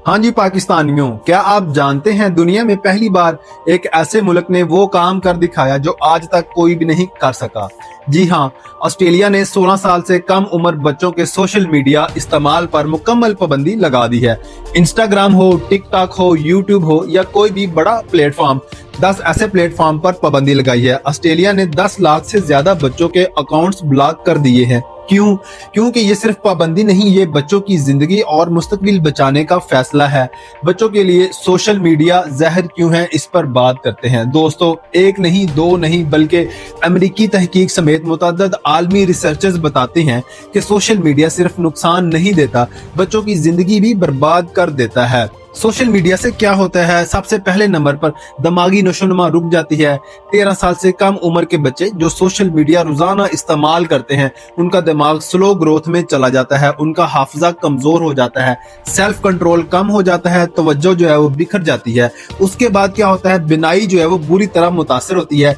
हाँ जी पाकिस्तानियों, क्या आप जानते हैं दुनिया में पहली बार एक ऐसे मुल्क ने वो काम कर दिखाया जो आज तक कोई भी नहीं कर सका। जी हाँ, ऑस्ट्रेलिया ने 16 साल से कम उम्र बच्चों के सोशल मीडिया इस्तेमाल पर मुकम्मल पाबंदी लगा दी है। इंस्टाग्राम हो, टिकटॉक हो, यूट्यूब हो या कोई भी बड़ा प्लेटफॉर्म, 10 ऐसे प्लेटफॉर्म पर पाबंदी लगाई है। ऑस्ट्रेलिया ने 10 लाख से ज्यादा बच्चों के अकाउंट्स ब्लॉक कर दिए हैं। क्यों? क्योंकि ये सिर्फ पाबंदी नहीं, ये बच्चों की जिंदगी और मुस्तकबिल बचाने का फैसला है। बच्चों के लिए सोशल मीडिया जहर क्यों है, इस पर बात करते हैं। दोस्तों, एक नहीं, दो नहीं, बल्कि अमेरिकी तहकीक समेत मुतअद्दिद आलमी रिसर्चर्स बताते हैं कि सोशल मीडिया सिर्फ नुकसान नहीं देता, बच्चों की जिंदगी भी बर्बाद कर देता है। सोशल मीडिया से क्या होता है? सबसे पहले नंबर पर दिमागी नशोनुमा रुक जाती है। 13 साल से कम उम्र के बच्चे जो सोशल मीडिया रोजाना इस्तेमाल करते हैं, उनका दिमाग स्लो ग्रोथ में चला जाता है, उनका हाफिजा कमजोर हो जाता है, सेल्फ कंट्रोल कम हो जाता है, तवज्जो जो है वो बिखर जाती है। उसके बाद क्या होता है? बिनाई जो है वो बुरी तरह मुतासर होती है।